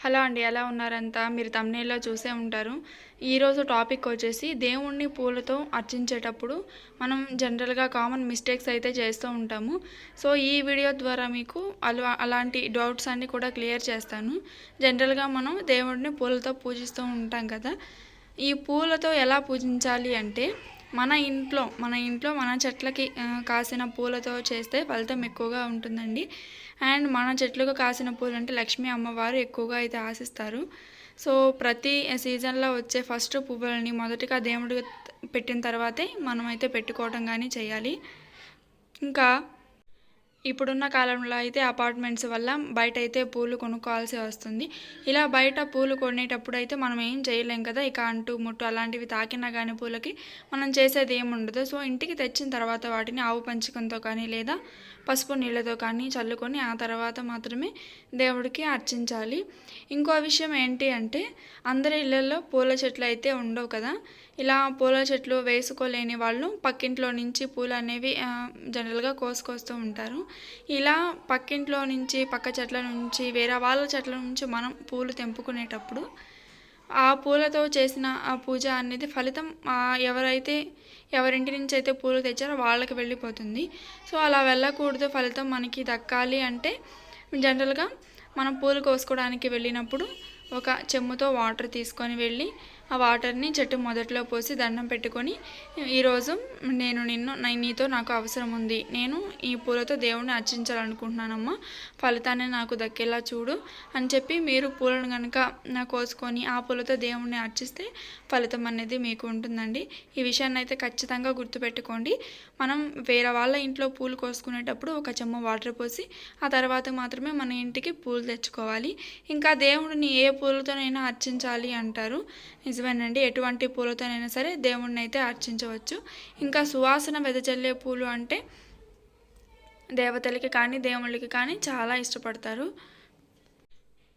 Hello అండి, ఎలా ఉన్నారంతా? మీరు థంబ్‌నెయిల్‌లో చూసే ఉంటారు. ఈరోజు టాపిక్ వచ్చేసి దేవుణ్ణి పూలతో అర్చించేటప్పుడు మనం జనరల్‌గా కామన్ మిస్టేక్స్ అయితే చేస్తూ ఉంటాము. సో, ఈ వీడియో ద్వారా మీకు అలాంటి డౌట్స్ అన్నీ కూడా క్లియర్ చేస్తాను. జనరల్‌గా మనం దేవుడిని పూలతో పూజిస్తూ ఉంటాం కదా! ఈ పూలతో ఎలా పూజించాలి అంటే మన చెట్లకి కాసిన పూలతో చేస్తే ఫలితం ఎక్కువగా ఉంటుందండి. అండ్ మన చెట్లకు కాసిన పూలు అంటే లక్ష్మీ అమ్మవారు ఎక్కువగా అయితే ఆశిస్తారు. సో, ప్రతి సీజన్లో వచ్చే ఫస్ట్ పువ్వులని మొదటిగా దేవుడికి పెట్టిన తర్వాతే మనమైతే పెట్టుకోవడం కానీ చేయాలి. ఇంకా ఇప్పుడున్న కాలంలో అయితే అపార్ట్మెంట్స్ వల్ల బయట అయితే పూలు కొనుక్కోవాల్సి వస్తుంది. ఇలా బయట పూలు కొనేటప్పుడు అయితే మనం ఏం చేయలేం కదా! ఇక అంటు ముట్టు అలాంటివి తాకినా కానీ పూలకి మనం చేసేది ఏముండదు. సో, ఇంటికి తెచ్చిన తర్వాత వాటిని ఆవు పంచకంతో కానీ లేదా పసుపు నీళ్ళతో కానీ చల్లుకొని ఆ తర్వాత మాత్రమే దేవుడికి అర్చించాలి. ఇంకో విషయం ఏంటి అంటే అందరి ఇళ్ళల్లో పూల చెట్లు అయితే ఉండవు కదా! ఇలా పూల చెట్లు వేసుకోలేని వాళ్ళు పక్కింట్లో నుంచి పూలు అనేవి జనరల్గా కోసుకొస్తూ ఉంటారు. ఇలా పక్కింట్లో నుంచి పక్క చెట్ల నుంచి వేరే వాళ్ళ చెట్ల నుంచి మనం పూలు తెంపుకునేటప్పుడు ఆ పూలతో చేసిన ఆ పూజ అనేది ఫలితం ఎవరింటి నుంచి అయితే పూలు తెచ్చారో వాళ్ళకి వెళ్ళిపోతుంది. సో, అలా వెళ్ళకూడదు. ఫలితం మనకి దక్కాలి అంటే జనరల్గా మనం పూలు కోసుకోవడానికి వెళ్ళినప్పుడు ఒక చెంబుతో వాటర్ తీసుకొని వెళ్ళి ఆ వాటర్ని చెట్టు మొదట్లో పోసి దండం పెట్టుకొని, ఈరోజు నీతో నాకు అవసరం ఉంది, నేను ఈ పూలతో దేవుణ్ణి అర్చించాలనుకుంటున్నానమ్మా, ఫలితాన్ని నాకు దక్కేలా చూడు అని చెప్పి మీరు పూలను కనుక కోసుకొని ఆ పూలతో దేవుణ్ణి అర్చిస్తే ఫలితం అనేది మీకు ఉంటుందండి. ఈ విషయాన్ని అయితే ఖచ్చితంగా గుర్తుపెట్టుకోండి. మనం వేరే వాళ్ళ ఇంట్లో పూలు కోసుకునేటప్పుడు ఒక చెమ్మ వాటర్ పోసి ఆ తర్వాత మాత్రమే మన ఇంటికి పూలు తెచ్చుకోవాలి. ఇంకా దేవుడిని ఏ పూలతోనైనా అర్చించాలి అంటారు. నిజమేనండి, ఎటువంటి పూలతోనైనా సరే దేవుణ్ణి అయితే అర్చించవచ్చు. ఇంకా సువాసన వెదజల్లే పూలు అంటే దేవతలకి కానీ దేవుళ్ళకి కానీ చాలా ఇష్టపడతారు.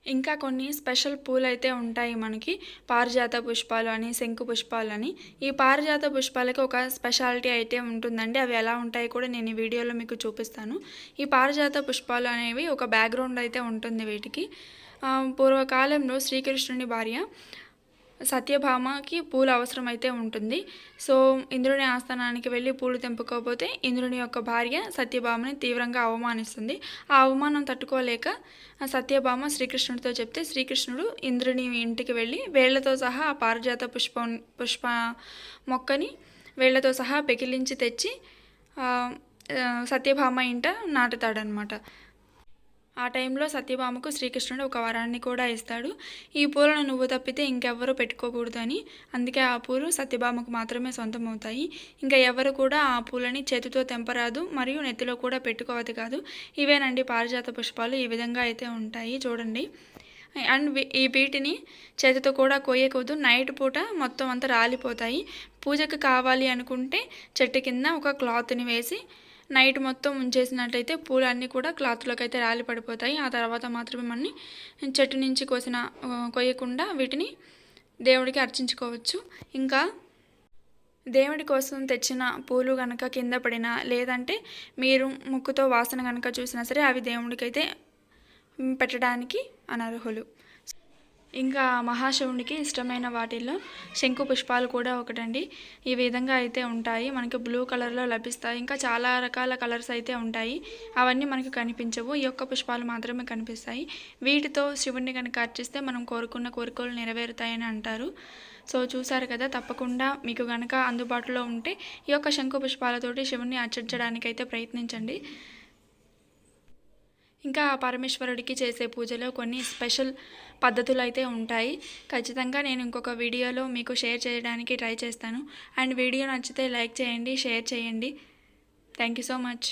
ఇంకా కొన్ని స్పెషల్ పూలు అయితే ఉంటాయి మనకి, పారిజాత పుష్పాలు అని, శంకు పుష్పాలు అని. ఈ పారిజాత పుష్పాలకి ఒక స్పెషాలిటీ అయితే ఉంటుందండి. అవి ఎలా ఉంటాయి కూడా నేను ఈ వీడియోలో మీకు చూపిస్తాను. ఈ పారిజాత పుష్పాలు అనేవి ఒక బ్యాక్గ్రౌండ్ అయితే ఉంటుంది వీటికి. పూర్వకాలంలో శ్రీకృష్ణుని భార్య సత్యభామకి పూలు అవసరమైతే ఉంటుంది. సో, ఇంద్రుని ఆస్థానానికి వెళ్ళి పూలు తెంపుకోకపోతే ఇంద్రుని యొక్క భార్య సత్యభామని తీవ్రంగా అవమానిస్తుంది. ఆ అవమానం తట్టుకోలేక సత్యభామ శ్రీకృష్ణుడితో చెప్తే శ్రీకృష్ణుడు ఇంద్రుని ఇంటికి వెళ్ళి వేళ్లతో సహా ఆ పారిజాత పుష్ప మొక్కని వేళ్లతో సహా పెకిలించి తెచ్చి సత్యభామ ఇంట నాటుతాడనమాట. ఆ టైంలో సత్యభామకు శ్రీకృష్ణుడు ఒక వరాన్ని కూడా ఇస్తాడు. ఈ పూలను నువ్వు తప్పితే ఇంకెవ్వరూ పెట్టుకోకూడదు అని. అందుకే ఆ పూలు సత్యభామకు మాత్రమే సొంతం అవుతాయి. ఇంకా ఎవరు కూడా ఆ పూలని చేతితో తెంపరాదు, మరియు నెత్తిలో కూడా పెట్టుకోవద్దు కాదు. ఇవేనండి పారిజాత పుష్పాలు. ఈ విధంగా అయితే ఉంటాయి చూడండి. అండ్ వీటిని చేతితో కూడా కోయకూడదు. నైట్ పూట మొత్తం అంతా రాలిపోతాయి. పూజకు కావాలి అనుకుంటే చెట్టు కింద ఒక క్లాత్ని వేసి నైట్ మొత్తం ఉంచేసినట్లయితే పూలు అన్నీ కూడా క్లాత్లోకి అయితే రాలి పడిపోతాయి. ఆ తర్వాత మాత్రమే మనని చెట్టు నుంచి కొయ్యకుండా వీటిని దేవుడికి అర్చించుకోవచ్చు. ఇంకా దేవుడి కోసం తెచ్చిన పూలు కనుక కింద పడినా, లేదంటే మీరు ముక్కుతో వాసన కనుక చూసినా సరే అవి దేవుడికైతే పెట్టడానికి అనర్హులు. ఇంకా మహాశివునికి ఇష్టమైన వాటిల్లో శంకు పుష్పాలు కూడా ఒకటండి. ఈ విధంగా అయితే ఉంటాయి, మనకి బ్లూ కలర్లో లభిస్తాయి. ఇంకా చాలా రకాల కలర్స్ అయితే ఉంటాయి, అవన్నీ మనకి కనిపించవు. ఈ యొక్క పుష్పాలు మాత్రమే కనిపిస్తాయి. వీటితో శివుణ్ణి కనుక అర్చిస్తే మనం కోరుకున్న కోరికలు నెరవేరుతాయని అంటారు. సో, చూసారు కదా, తప్పకుండా మీకు కనుక అందుబాటులో ఉంటే ఈ యొక్క శంకు పుష్పాలతోటి శివుణ్ణి అర్చించడానికి అయితే ప్రయత్నించండి. ఇంకా పరమేశ్వరుడికి చేసే పూజలో కొన్ని స్పెషల్ పద్ధతులు అయితే ఉంటాయి. ఖచ్చితంగా నేను ఇంకొక వీడియోలో మీకు షేర్ చేయడానికి ట్రై చేస్తాను. అండ్ వీడియో నచ్చితే లైక్ చేయండి, షేర్ చేయండి. Thank you so much.